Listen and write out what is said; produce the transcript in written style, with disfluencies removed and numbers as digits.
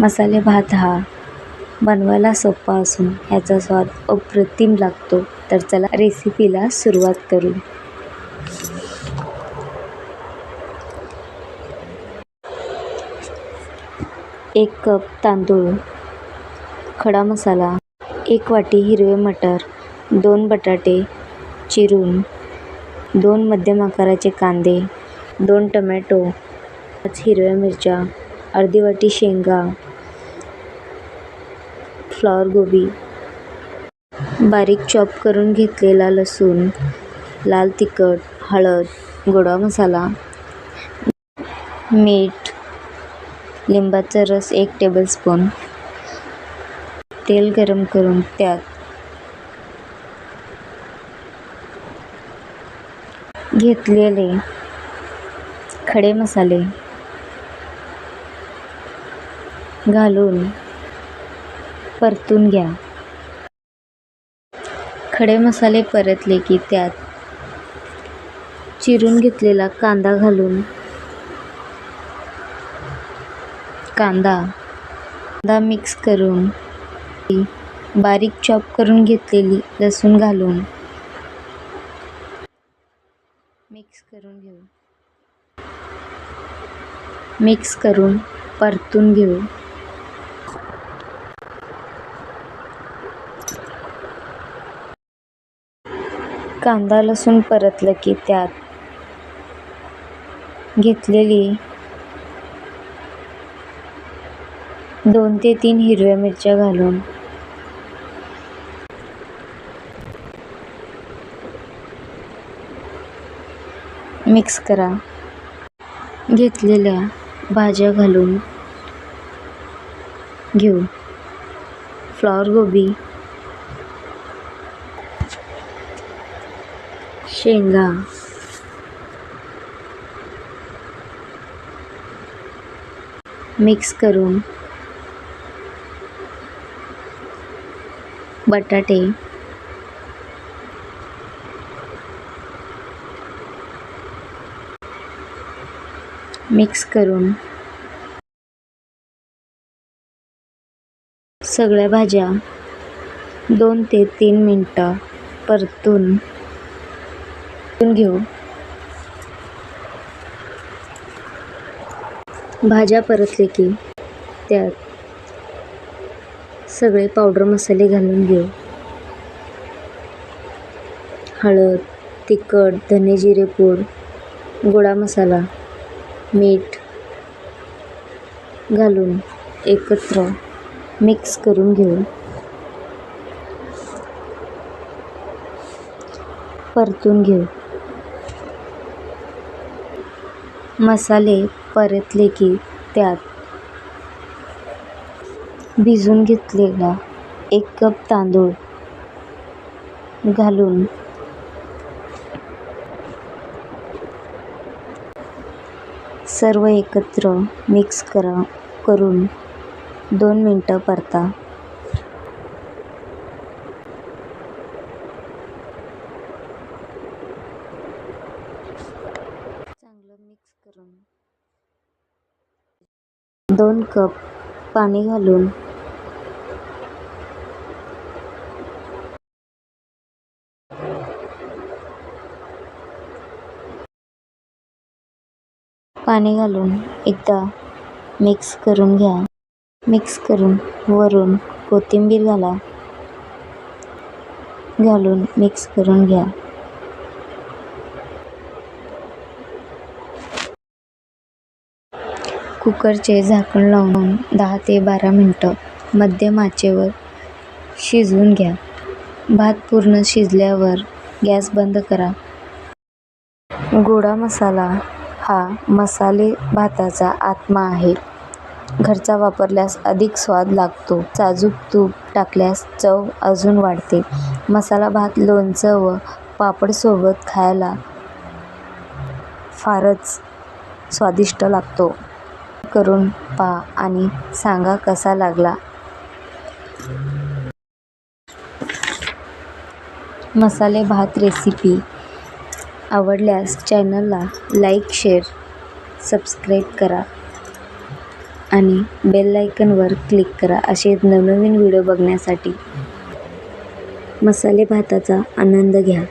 मसाले भात हा बनवायला सोपा असून ह्याचा स्वाद अप्रतिम लागतो. तर चला रेसिपीला सुरुवात करू. एक कप तांदूळ, खडा मसाला, 1 वाटी हिरवे मटर, 2 बटाटे चिरून, 2 मध्यम आकाराचे कांदे, 2 टोमॅटो, 5 हिरव्या मिरच्या, अर्धी वाटी शेंगा, फ्लॉवर गोबी, बारीक चॉप करून घेतलेला लसूण, लाल तिखट, हळद, गोडा मसाला, मीठ, लिंबाचा रस 1 टेबलस्पून. तेल गरम करून त्यात घेतलेले खडे मसाले घालून परतून घ्या. खडे मसाले परतले की त्यात चिरून घेतलेला कांदा घालून कांदा मिक्स करून बारीक चॉप करून घेतलेली लसूण घालून मिक्स करून परतून घेऊ. कांदा लसूण परतलं की त्यात घेतलेली 2 ते 3 हिरव्या मिरच्या घालून मिक्स करा. घेतलेल्या भाज्या घालून घेऊ. फ्लॉवर गोबी, शेंगा, मिक्स करून बटाटे, मिक्स करून सगळ्या भाज्या 2 ते 3 मिनिटं परतून घेऊ. भाज्या परतले की त्यात सगळे पावडर मसाले घालून घेऊ. हळद, तिखट, धने जिरे पूड, गोडा मसाला, मीठ घालून एकत्र मिक्स करून घेऊ. परतून घेऊ. मसाले परतले की त्यात भिजवून घेतलेला 1 कप तांदूळ घालून सर्व एकत्र मिक्स करून 2 मिनिटं परता. चांगलं मिक्स करून 2 कप पाणी घालून एकदा मिक्स करून घ्या. मिक्स करून वरून कोथिंबीर घालून मिक्स करून घ्या. कुकरचे झाकण लावून 10 ते 12 मिनिटं मध्यम आचेवर शिजवून घ्या. भात पूर्ण शिजल्यावर गॅस बंद करा. गोडा मसाला हा मसाले भाताचा आत्मा आहे. घरचा वापरल्यास अधिक स्वाद लागतो. साजूक तूप टाकल्यास चव अजून वाढते. मसाला भात लोणचं व पापडसोबत खायला फारच स्वादिष्ट लागतो. करून पहा आणि सांगा कसा लागला. मसाले भात रेसिपी आवडल्यास चॅनलला लाईक, शेअर, सबस्क्राईब करा आणि बेल आयकॉनवर क्लिक करा असे नवनवीन व्हिडिओ बघण्यासाठी. मसाले भाताचा आनंद घ्या.